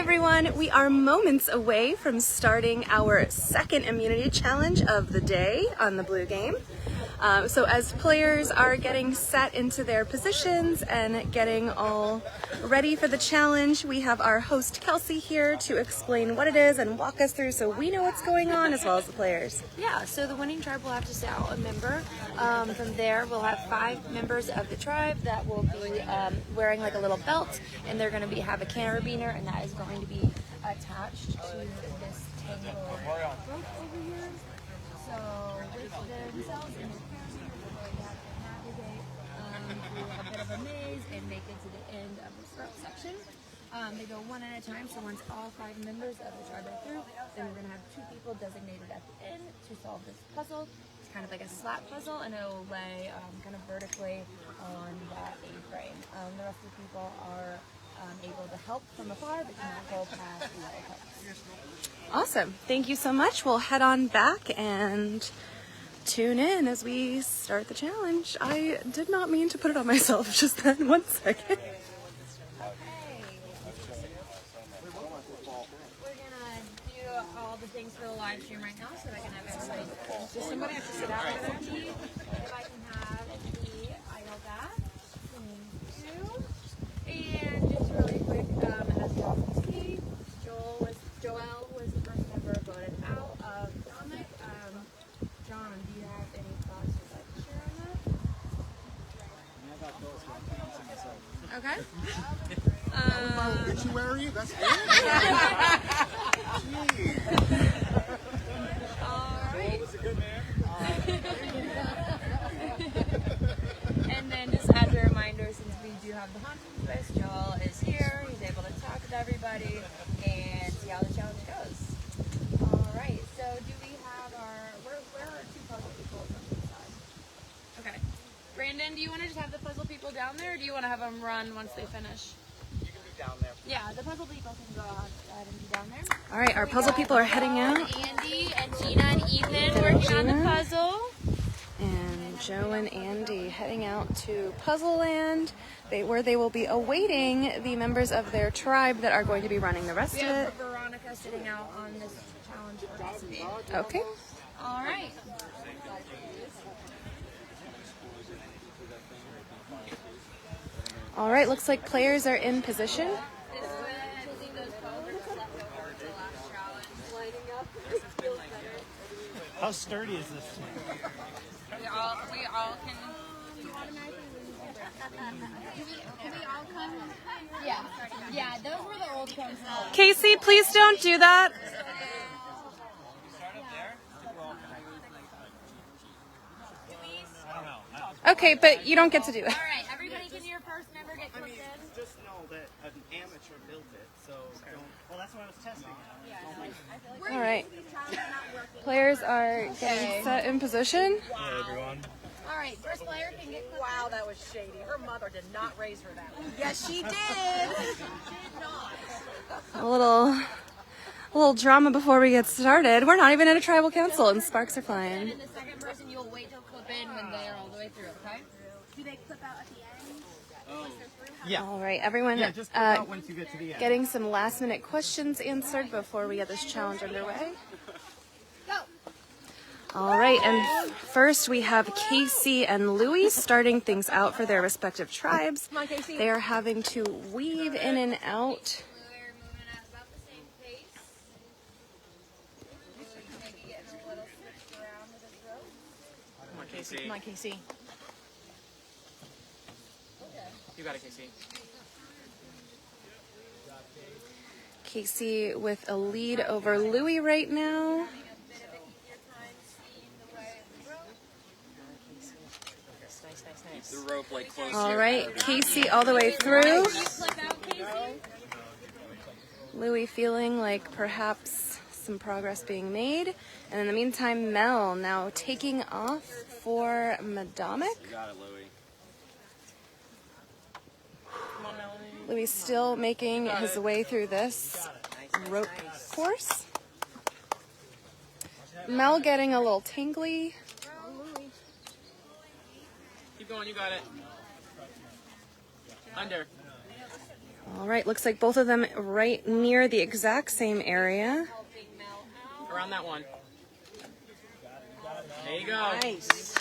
everyone, we are moments away from starting our second immunity challenge of the day on the Blue Game. So as players are getting set into their positions and getting all ready for the challenge, we have our host Kelsey here to explain what it is and walk us through so we know what's going on as well as the players. Yeah, so the winning tribe will have to set out a member. From there, we'll have 5 members of the tribe that will be wearing like a little belt, and they're going to have a carabiner, and that is going to be attached to this tangle rope over here. So with themselves and their carabiner, they're going to have to navigate through a bit of a maze and make it to the end of this rope section. They go one at a time, so once all 5 members of the tribe are through, then we're going to have 2 people designated at the end to solve this puzzle. It's kind of like a slap puzzle, and it'll lay kind of vertically on that A-frame. The rest of the people are able to help from afar, but cannot go past the yellow hooks. Awesome. Thank you so much. We'll head on back and tune in as we start the challenge. I did not mean to put it on myself just then. 1 second. Things for the live stream right now, so I can have everybody. Does somebody have to sit out with their key? If I can have the idle back. Thank you. And just really quick, as you all can see, Joel was the first member voted out of Dominic. John, do you have any thoughts you'd like to share on that? Okay. Obituary? That's good. And then just as a reminder, since we do have the haunted twist, Joel is here. He's able to talk with everybody and see how the challenge goes. Alright, so do we have where are 2 puzzle people from this side? Okay. Brandon, do you want to just have the puzzle people down there, or do you want to have them run once they finish? You can be down there. Yeah, the puzzle people can go ahead and be down there. All right, our puzzle people are heading out. Andy and Gina and Ethan working on the puzzle. And Joe and Andy heading out to Puzzle Land, where they will be awaiting the members of their tribe that are going to be running the rest We of have it. Veronica sitting out on this challenge for us. Okay. All right. All right, looks like players are in position. How sturdy is this thing? We all can. Do we all come? Yeah, those were the old cones. Casey, please don't do that. Okay, but you don't get to do it. All right, everybody, can your first member get clipped in? Just know that an amateur built it, so well, that's what I was testing. All right. Players are getting set in position. Hello, everyone. All right, first player can get clipped. Wow, that was shady. Her mother did not raise her that way. Yes, she did. A little drama before we get started. We're not even at a tribal council and sparks are flying. And the second person, you'll wait till clip in when they're all the way through, okay? Do they clip out at the end? Yeah. All right, everyone. Yeah, just click out once you get to the end. Getting some last minute questions answered before we get this challenge underway. Go. All right, and first we have Casey and Louie starting things out for their respective tribes. Come on, Casey. They are having to weave in and out. We're moving at about the same pace. Maybe getting a little switched around with this rope. Come on, Casey. Come on, Casey. You got it, Casey. Casey with a lead over Louie right now. The rope like close. All right, Casey all the way through. You clip out, Casey. Louie feeling like perhaps some progress being made. And in the meantime, Mel now taking off for Madomic. You got it, Louie. Louis still making his way through this rope course. Mel getting a little tingly. Keep going, you got it. Under. All right, looks like both of them right near the exact same area. Around that one. There you go. Nice.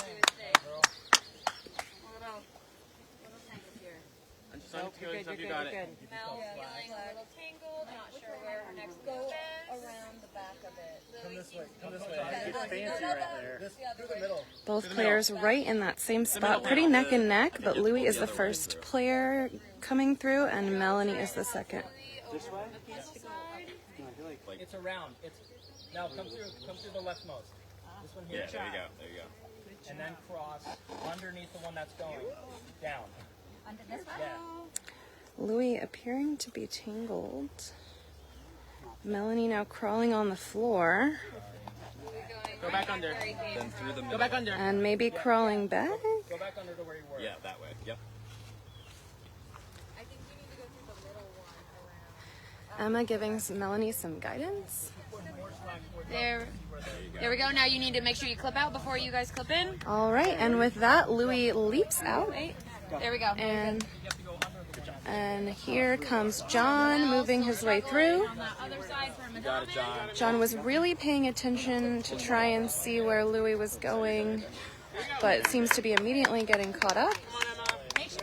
Nope, you're good, you got it. Mel feeling a little tangled, not sure where her next move is. Around the back of it. Come this way. Come this way. It's fancy right there. This, through the middle. Both players right in that same spot, pretty neck and neck, but Louis is the first player coming through and Melanie is the second. This way? It's around. It's now come through the leftmost. This one here. Yeah, there you go. And then cross underneath the one that's going down. Under this one? Yeah. Louis appearing to be tangled. Melanie now crawling on the floor Go back under. Go back under. and maybe crawling back. Go back under to where you were. Yeah, that way. Yep. I think you need to go through the middle one around. Emma giving Melanie some guidance. There we go. Now you need to make sure you clip out before you guys clip in. All right, and with that, Louis leaps out, There we go. and here comes John moving his way through. On the other side for You got it, John. John was really paying attention to try and see where Louis was going, but seems to be immediately getting caught up. Make sure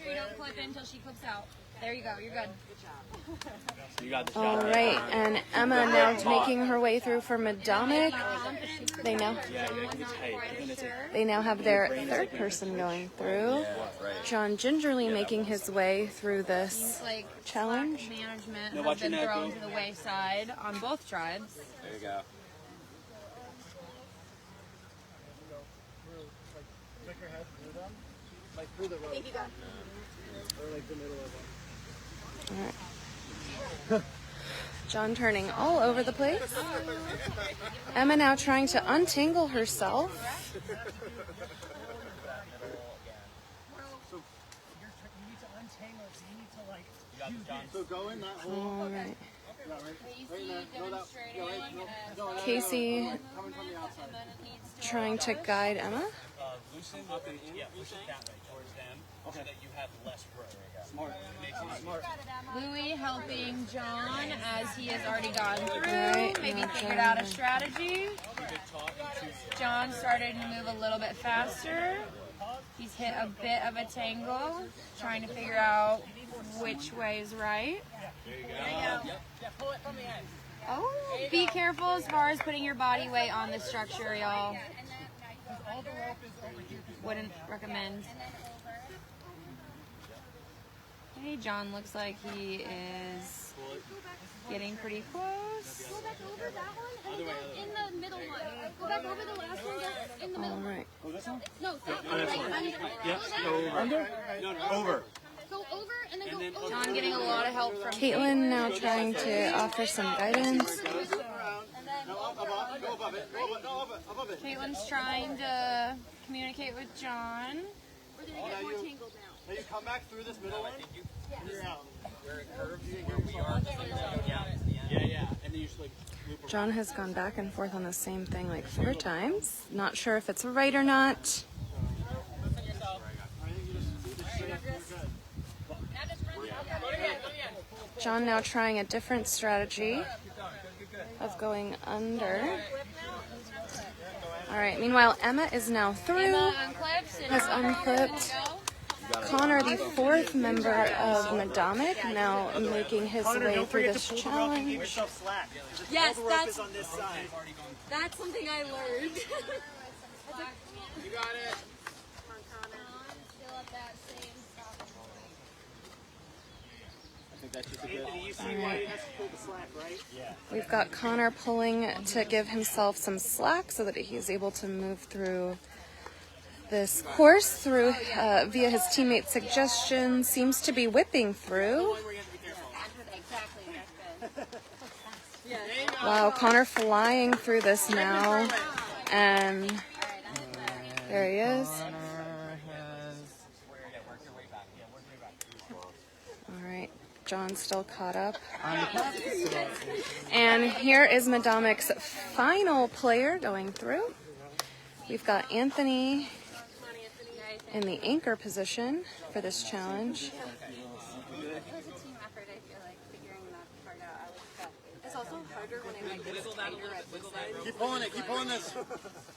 you don't clip in until she clips out. There you go. You're good. You got this, All John. right, and Emma now making her way through for Madomik. They now Yeah, keep it tight. Keep it tight. They now have their third person going through. John gingerly making his way through this Like challenge. management No, has watch been your neck, thrown boo. to the wayside on both tribes. There you go. Stick your head through them, like through the rope. Or like the middle of them. John turning all over the place. Emma now trying to untangle herself. So you need to untangle it. So you need to like. You got this, John. So go in that hole. All right. Yeah, right in there. No, that. Yeah, right. No, Casey coming from the outside. trying to guide Emma. Loosen up and in. Yeah, push it that way towards them so that you have less room. Smart. Smart. Louis helping John as he has already gone through. Right, Maybe now figured John. out a strategy. John started to move a little bit faster. He's hit a bit of a tangle, trying to figure out which way is right. Yeah, pull it from the end. Oh, be careful as far as putting your body weight on the structure, y'all. All the rope is over here. Wouldn't recommend. Hey, John looks like he is getting pretty close. Go back over that one and go in the middle one. Go back over the last one, go in the middle. All right. Oh, this one? No, that one. Like, under. Yep. Go Go there. over. No, over. Go over and then go over. John getting a lot of help from Caitlin now trying to offer some guidance. And then Go above it. No, above it. Caitlin's trying to communicate with John. we're gonna get more tangled now. Now you come back through this middle one. You're out. Yeah. And then you just like loop around. John has gone back and forth on the same thing like 4 times. Not sure if it's right or not. John now trying a different strategy of going under. All right, meanwhile, Emma is now through, Unclips and has unclipped. Connor, the 4th member of Madomik, now making his way through this challenge. yourself slack. Yes, All the rope is on this side. that's something I learned. You got it. Still at that same stop. I think that's just a good. Anthony, you see why he has to pull the slack, right? Yeah. We've got Connor pulling to give himself some slack so that he's able to move through this course through via his teammate's suggestion. Seems to be whipping through. Wow, Connor flying through this now, and there he is. All right, John's still caught up. And here is Madomik's final player going through. We've got Anthony in the anchor position for this challenge. harder when I get tighter at this side. Keep pulling this.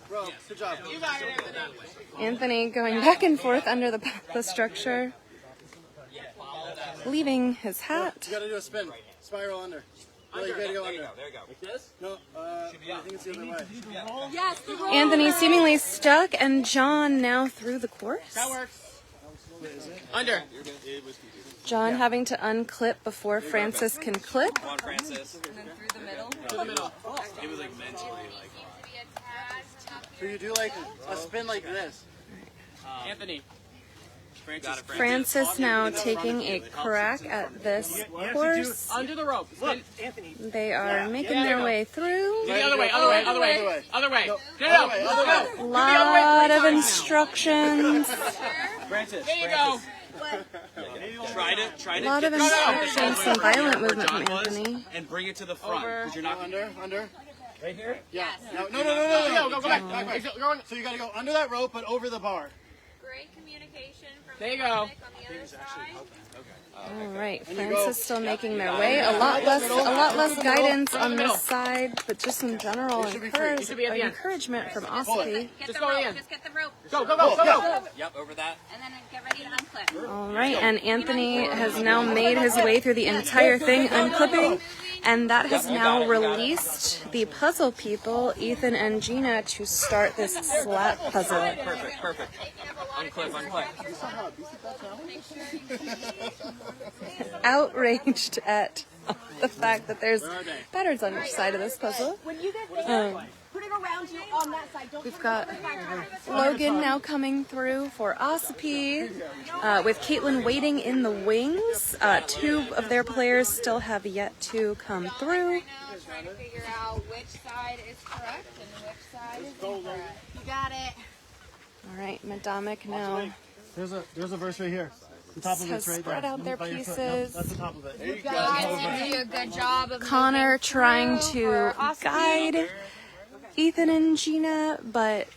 Bro, good job. You got it, Anthony. Anthony going back and forth under the structure, leaving his hat. You gotta do a spin. Spiral under. Yeah, you gotta go under. There you go. Like this? No, I think it's the other way. Yes, the roll. Anthony seemingly stuck, and John now through the course. That works. Under. John having to unclip before Francis can clip. Come on, Francis. And then through the middle. To the middle. It was like mentally like. So you do like a spin like this. Anthony. Francis. Francis now taking a crack at this course. Under the rope. Look, They are making their way through. the other way. Other way. Get out. A lot of instructions. Francis. There you go. Try A to lot get of the instructions, some violent movement from John was, Anthony. and bring it to the front because you're not Under. right here. Yeah. No. Go back. So you gotta go under that rope, but over the bar. Great communication from There you go. on the other side. All right, Francis still making their way. A lot less guidance on this side, but just some general encouragement from Ossipi. Just go in. Just get the rope. Go. Yep, over that. And then get ready to unclip. All right, and Anthony has now made his way through the entire thing, unclipping, and that has now released the puzzle people, Ethan and Gina, to start this slat puzzle. Perfect. Unclip. Outraged at the fact that there's patterns on each side of this puzzle. When you get there, put it around you on that side. Don't We've got Logan now coming through for Ossipi, with Caitlin waiting in the wings. Two of their players still have yet to come through. Now trying to figure out which side is correct and which side is incorrect. You got it. All right, Madamic now There's a verse right here. The top of has it's right spread there. out their By your foot. pieces. No, that's the top of it. You guys do a good job of Connor moving trying through to for Ossipi. guide Ethan and Gina, but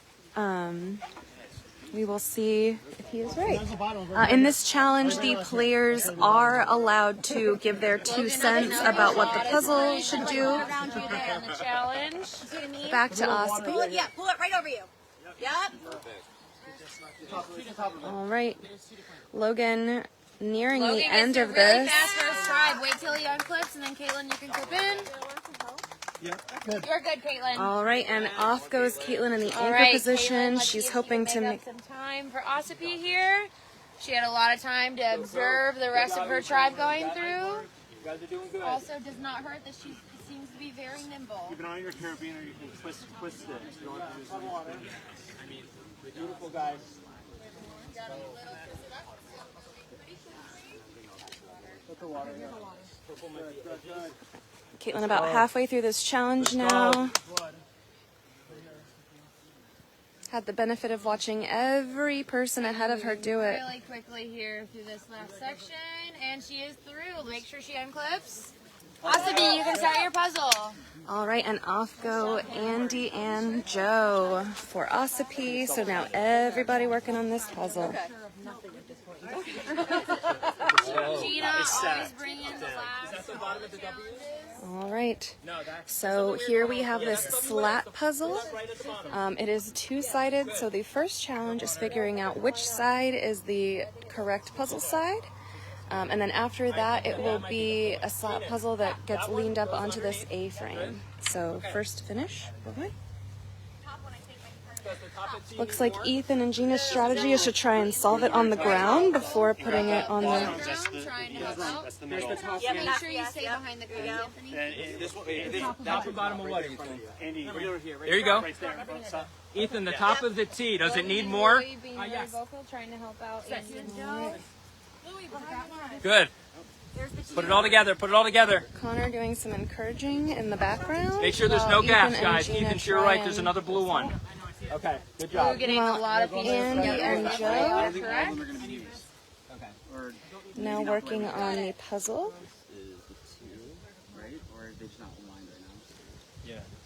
we will see if he is right. There's the bottom of it. In this challenge, the players are allowed to give their 2 cents about what the puzzle should do. Around you there in the challenge. Back to Ossipi. Pull it right over you. Yep. All right, Logan nearing Logan the end gets of it really this. fast first try. Wait till he unclips, and then Caitlin, you can clip in. You're good, Caitlin. All right, and off goes Caitlin in the All anchor right, position. Caitlin, let's She's see if hoping she to can make. up some time for Ossipi here. She had a lot of time to observe the rest of her tribe going through. You guys are doing good. Also, does not hurt that she seems to be very nimble. Keep it on your carabiner. You can twist it. You don't have to use water. Beautiful guys. Put the water here. Good. Caitlin about halfway through this challenge now. Had the benefit of watching every person ahead of her do it. Really quickly here through this last section, and she is through. Make sure she unclips. Ossipi, you can start your puzzle. All right, and off go Andy and Joe for Ossipi. So now everybody working on this puzzle. Gina always bring in the last challenges. All right, so here we have this slat puzzle. It is 2-sided, so the first challenge is figuring out which side is the correct puzzle side. And then after that, it will be a slat puzzle that gets leaned up onto this A-frame. So first to finish, okay. Looks like Ethan and Gina's strategy is to try and solve it on the ground before putting it on the... Trying to help out. Make sure you stay behind the curve, Anthony. Top and bottom of what, Ethan? There you go. Ethan, the top of the T. Does it need more? Louis being very vocal, trying to help out. Good. Put it all together. Connor doing some encouraging in the background. Make sure there's while no gaps, Ethan and guys. Gina Ethan, to your try right, there's and- another blue one. Okay, good We're job. getting a lot of pieces Andy together. and Joe Correct? now working on the puzzle.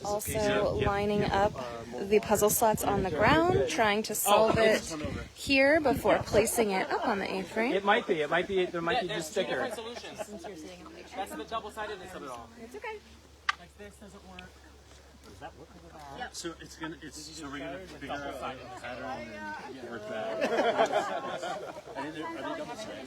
Also lining up the puzzle slots on the ground, trying to solve it here before placing it up on the A-frame. It might be. There might be just thicker. Since you're sitting, I'll make sure. That's the double-sidedness of it all. It's okay. Like this doesn't work. So so we're gonna figure out a pattern and work back. Are they double sided?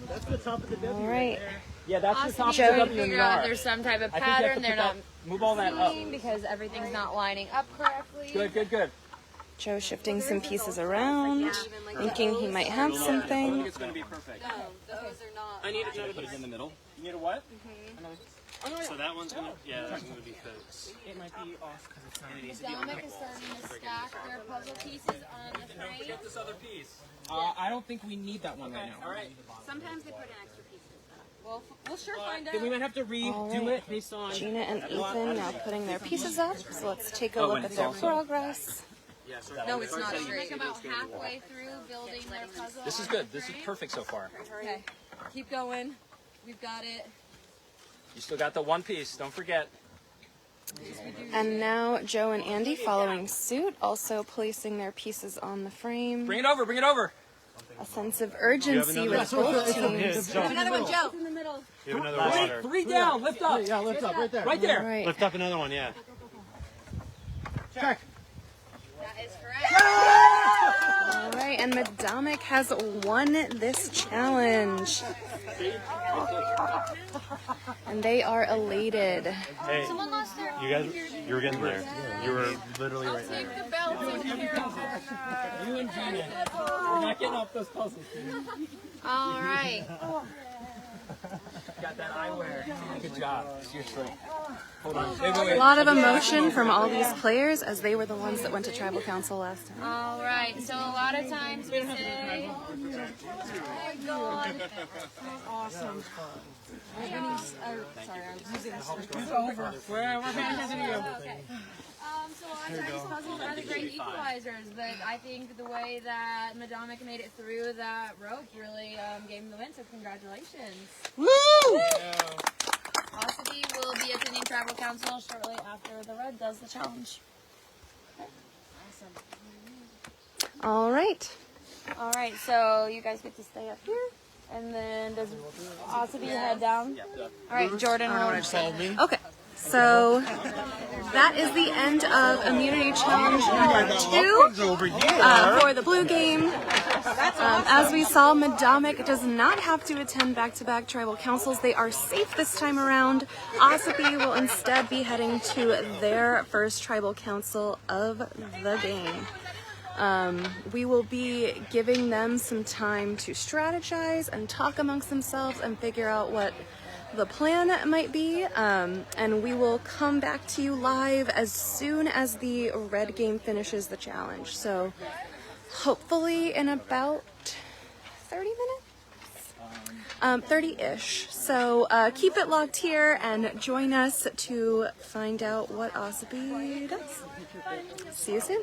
That's the top of the W. All right. Yeah, that's the top of Joe, the W and figure the out R. there's some type of I think you have pattern. to They're put not that, move all that up. seeing because everything's not lining up correctly. Good. Joe shifting some pieces around, thinking he might have something. It's gonna be perfect. Those are not. I need to put it in the middle. You need a what? So that one's gonna that's gonna be fixed. It might be off because it's not. Dominic is starting to stack their puzzle pieces on the frame. Get this other piece. I don't think we need that one right now. All right. Sometimes they put in extra pieces. We'll sure find Then we out. might have to redo it based on. Gina and Ethan now putting their pieces up. So let's take a look at their progress. No, it's not Like straight. about halfway through building their puzzle. This is good. This is perfect so far. Okay, keep going. We've got it. You still got the one piece. Don't forget. And now Joe and Andy following suit, also placing their pieces on the frame. Bring it over. Bring it over. A sense of urgency with both teams. Another one, Joe. In the middle. You have another water. Three down. Lift up. Yeah, lift up right there. Right there. All right. Lift up another one, yeah. Check. That is correct. All right, and Madamic has won this challenge. And they are elated. Hey, Someone lost their. you guys, you were getting there. You were literally right there. Take the belt and care of it. You and Gina. We're not getting off those puzzles. All right. Got that eyewear. Good job. Seriously. Hold on. A lot of emotion from all these players as they were the ones that went to tribal council last time. All right. So a lot of times we say, We're paying attention to you. so a lot of times puzzles are the great equalizers, but I think the way that Madamic made it through that rope really gave him the win, so congratulations. Woo! Ossipee will be attending tribal council shortly after the Red does the challenge. All right. All right, so you guys get to stay up here, and then does Ossipee head down? All right, Jordan will. Okay. So that is the end of Immunity Challenge number 2 for the blue game. As we saw, Madamic does not have to attend back-to-back tribal councils. They are safe this time around. Ossipee will instead be heading to their first tribal council of the game. We will be giving them some time to strategize and talk amongst themselves and figure out what the plan might be, and we will come back to you live as soon as the red game finishes the challenge. So hopefully in about 30 minutes? 30-ish. So keep it locked here and join us to find out what Ossipee does. See you soon.